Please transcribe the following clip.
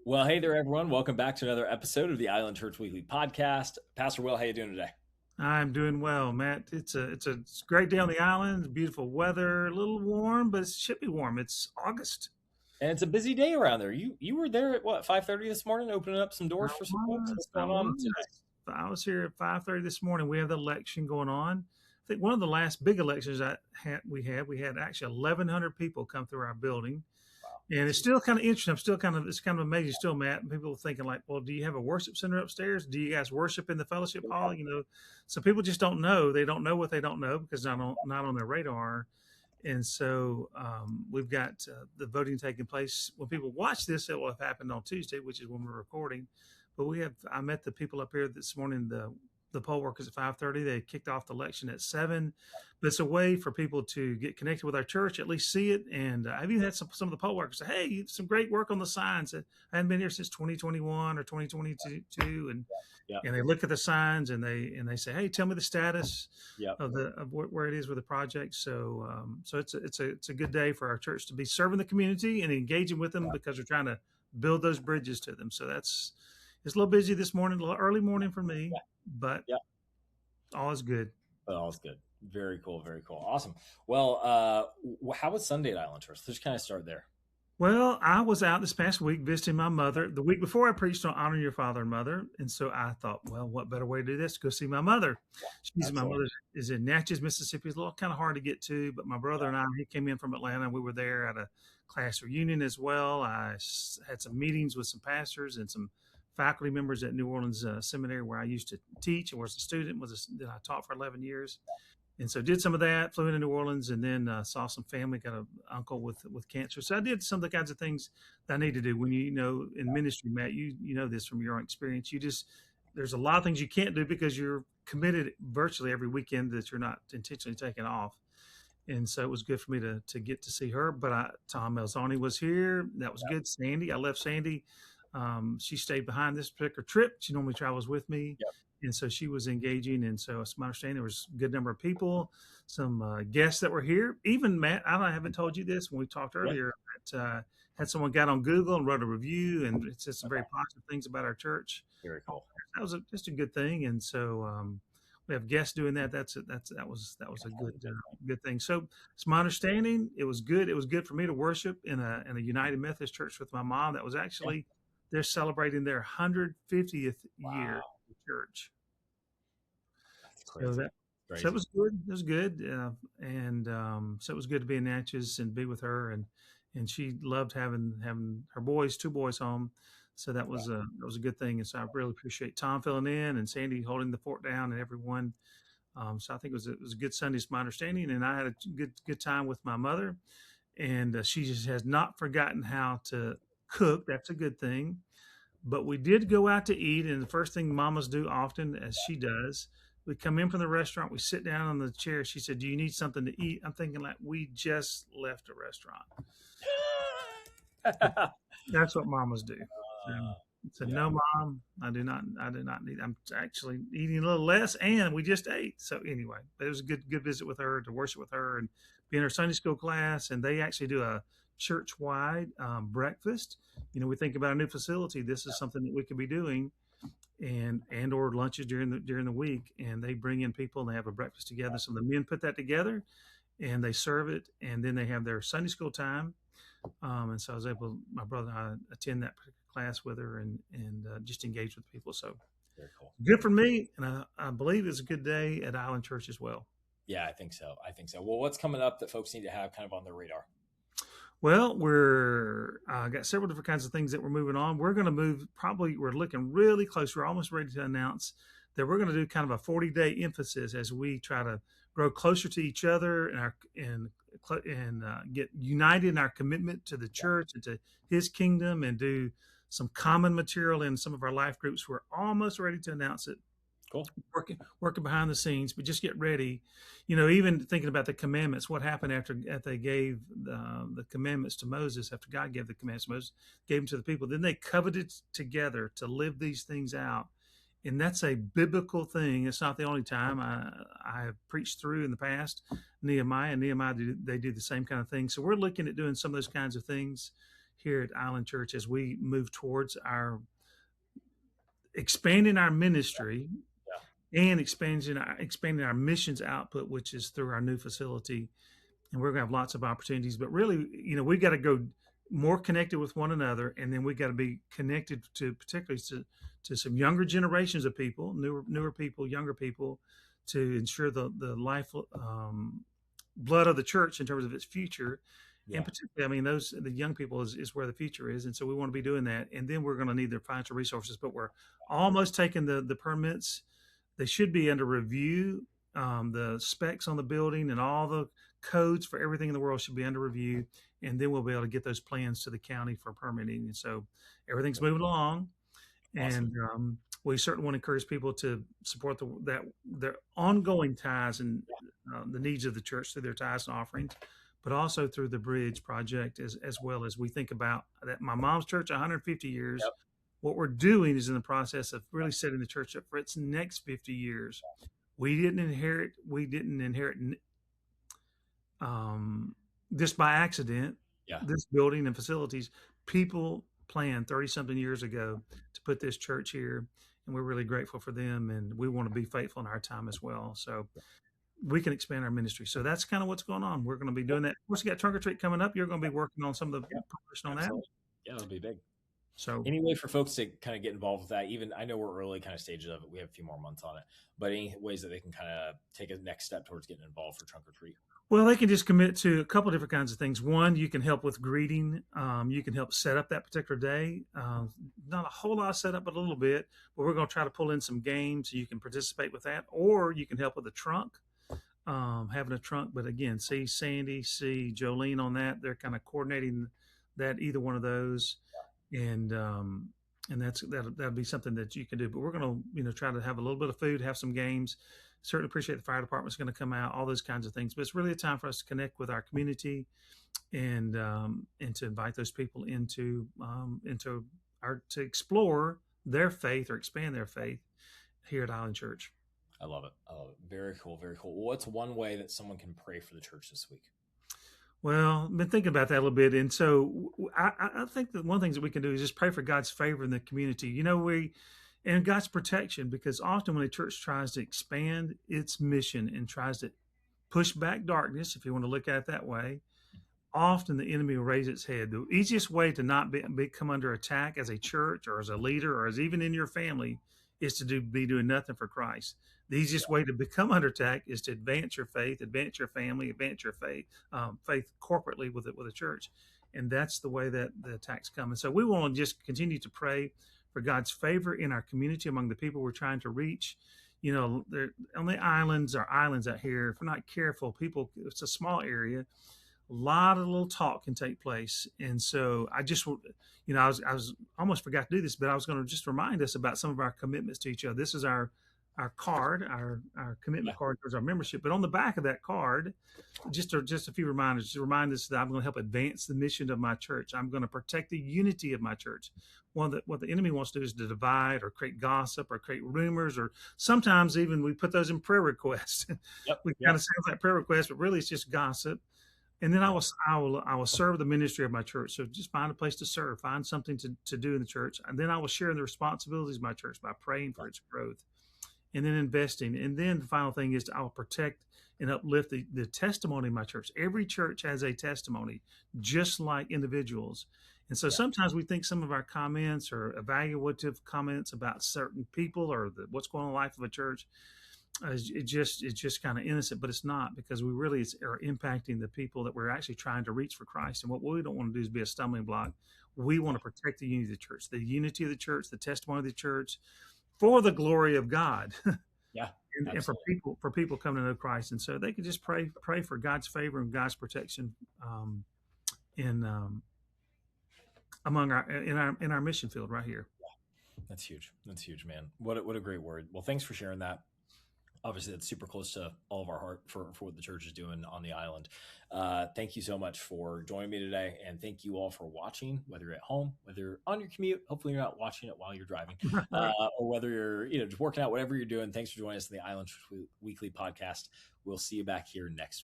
Well, hey there, everyone. Welcome back to another episode of the Island Church Weekly Podcast. Pastor Will, how you doing today? I'm doing well, Matt. It's a great day on the island. Beautiful weather, a little warm, but it should be warm. It's August. And it's a busy day around there. You were there at what 5:30 this morning, opening up some I doors for some folks. was, What's I going on was, today? I was here at 5:30 this morning. We have the election going on. I think one of the last big elections we had actually 1,100 people come through our building. Wow, And it's still kind of interesting. It's kind of amazing still, Matt. People are thinking like, well, do you have a worship center upstairs? Do you guys worship in the fellowship hall? So people just don't know. They don't know what they don't know because not on their radar. And so we've got the voting taking place. When people watch this, it will have happened on Tuesday, which is when we're recording. But I met the people up here this morning, the poll workers at 5:30. They kicked off the election at 7. But it's a way for people to get connected with our church, at least see it. And I've even had some of the poll workers say, hey, some great work on the signs. I hadn't been here since 2021 or 2022. yeah, And they look at the signs and they say, hey, tell me the status yeah. of where it is with the project. So it's a good day for our church to be serving the community and engaging with them because we're trying to build those bridges to them. So it's a little busy this morning, a little early morning for me, Yeah, but yeah. all is good. But all's good. Very cool, very cool, awesome. Well, how was Sunday at Island Church? Let's just kind of start there. Well, I was out this past week visiting my mother. The week before, I preached on honor your father and mother, and so I thought, well, what better way to do this? Go see my mother. My Excellent. mother is in Natchez, Mississippi. It's a little kind of hard to get to, but my brother and I, he came in from Atlanta. We were there at a class reunion as well. Had some meetings with some pastors and some faculty members at New Orleans Seminary where I used to teach and was a student. That I taught for 11 years. And so did some of that, flew into New Orleans, and then saw some family. Got an uncle with cancer, so I did some of the kinds of things that I need to do when in ministry, Matt. You know this from your own experience. There's a lot of things you can't do because you're committed virtually every weekend that you're not intentionally taking off. And so it was good for me to get to see her. But Tom Melzani was here. That was good. Sandy, I left Sandy. She stayed behind this particular trip. She normally travels with me. Yep. And so she was engaging. And so it's my understanding there was a good number of people, some guests that were here. Even Matt, I haven't told you this when we talked Yep. earlier, but had someone got on Google and wrote a review and it said some very Okay. positive things about our church. Very cool. That was just a good thing. And so we have guests doing that. That was a good thing. So it's my understanding. It was good. It was good for me to worship in a United Methodist church with my mom. That was Yeah. actually they're celebrating their 150th year Wow, of church. that's So crazy. that so it Crazy. was good. It was good, and so it was good to be in Natchez and be with her, and she loved having her boys, two boys home. So that was a good thing, and so I really appreciate Tom filling in and Sandy holding the fort down and everyone. So I think it was a good Sunday, is my understanding, and I had a good time with my mother, and she just has not forgotten how to cook. That's a good thing. But we did go out to eat, and the first thing mamas do often, as she does, we come in from the restaurant, we sit down on the chair. She said, "Do you need something to eat?" I'm thinking like we just left a restaurant. That's what mamas do. So, so Yeah. no, mom, I do not need. I'm actually eating a little less, and we just ate. So anyway, but it was a good visit with her to worship with her and be in her Sunday school class. And they actually do a church wide breakfast. We think about a new facility. This is something that we could be doing, and or lunches during the week. And they bring in people and they have a breakfast together. So the men put that together, and they serve it, and then they have their Sunday school time. And so I was able, my brother and I, attend that particular class with her and just engage with people. So Very cool. good for me, and I believe it's a good day at Island Church as well. Yeah, I think so. I think so. Well, what's coming up that folks need to have kind of on their radar? Well, we're got several different kinds of things that we're moving on. We're going to move. Probably, we're looking really close. We're almost ready to announce that we're going to do kind of a 40-day emphasis as we try to grow closer to each other and get united in our commitment to the church and to His kingdom, and do some common material in some of our life groups. We're almost ready to announce it, Cool. working behind the scenes, but just get ready. Even thinking about the commandments, what happened after they gave the commandments to Moses, after God gave the commandments to Moses, gave them to the people. Then they coveted together to live these things out. And that's a biblical thing. It's not the only time. I have preached through in the past Nehemiah, they do the same kind of thing. So we're looking at doing some of those kinds of things, here at Island Church as we move towards our expanding our ministry Yeah. and expanding our missions output, which is through our new facility. And we're going to have lots of opportunities. But really, we got to go more connected with one another, and then we got to be connected to particularly to some younger generations of people, newer people, younger people, to ensure the life blood of the church in terms of its future. And Yeah. particularly, I mean, the young people is where the future is, and so we want to be doing that. And then we're going to need their financial resources, but we're almost taking the permits. They should be under review. The specs on the building and all the codes for everything in the world should be under review, and then we'll be able to get those plans to the county for permitting. And so everything's moving along, Awesome. and we certainly want to encourage people to support their ongoing ties and the needs of the church through their tithes and offerings, but also through the Bridge Project as well as we think about that. My mom's church, 150 years. Yep. What we're doing is in the process of really setting the church up for its next 50 years. We didn't inherit just by accident Yeah. this building and facilities. People planned 30 something years ago to put this church here, and we're really grateful for them, and we want to be faithful in our time as well, so we can expand our ministry. So that's kind of what's going on. We're going to be doing that. Of course, you got Trunk or Treat coming up. You're going to be working on some of the promotion on that. Absolutely. Yeah, that'll be big. So Any way for folks to kind of get involved with that? Even I know we're early kind of stages of it. We have a few more months on it, but any ways that they can kind of take a next step towards getting involved for Trunk or Treat? well, they can just commit to a couple of different kinds of things. One, you can help with greeting. You can help set up that particular day. Not a whole lot of setup, but a little bit. But we're going to try to pull in some games so you can participate with that. Or you can help with a trunk, having a trunk. But again, see Sandy, see Jolene on that. They're kind of coordinating that, either one of those. And that'll be something that you can do. But we're going to try to have a little bit of food, have some games. Certainly appreciate the fire department's going to come out, all those kinds of things. But it's really a time for us to connect with our community and to invite those people into to explore their faith or expand their faith here at Island Church. I love it. I love it. Very cool. Very cool. What's one way that someone can pray for the church this week? Well, I've been thinking about that a little bit, and so I think that one of the things that we can do is just pray for God's favor in the community. And God's protection, because often when a church tries to expand its mission and tries to push back darkness, if you want to look at it that way, often the enemy will raise its head. The easiest way to not come under attack as a church or as a leader or as even in your family is to be doing nothing for Christ. The easiest way to become under attack is to advance your faith, advance your family, advance your faith corporately with a church. And that's the way that the attacks come. And so we want to just continue to pray for God's favor in our community among the people we're trying to reach. They're on the islands out here. If we're not careful, it's a small area. A lot of little talk can take place. And so I just, I was almost forgot to do this, but I was going to just remind us about some of our commitments to each other. This is our card, our commitment card towards our membership. But on the back of that card, just a few reminders to remind us that I'm going to help advance the mission of my church. I'm going to protect the unity of my church. What the enemy wants to do is to divide or create gossip or create rumors, or sometimes even we put those in prayer requests. We kind of sound like prayer requests, but really it's just gossip. And then I will serve the ministry of my church. So just find a place to serve, find something to do in the church. And then I will share in the responsibilities of my church by praying for its growth and then investing. And then the final thing is I will protect and uplift the testimony of my church. Every church has a testimony, just like individuals. And so sometimes we think some of our comments or evaluative comments about certain people or what's going on in the life of a church, it's just kind of innocent, but it's not, because we really are impacting the people that we're actually trying to reach for Christ. And what we don't want to do is be a stumbling block. We want to protect the unity of the church, the testimony of the church, for the glory of God. Yeah. And for people coming to know Christ. And so they can just pray for God's favor and God's protection in our mission field right here. That's huge. That's huge, man. What a great word. Well, thanks for sharing that. Obviously, that's super close to all of our heart for what the church is doing on the island. Thank you so much for joining me today. And thank you all for watching, whether you're at home, whether you're on your commute. Hopefully you're not watching it while you're driving, or whether you're just working out, whatever you're doing. Thanks for joining us on the Island Church Weekly podcast. We'll see you back here next week.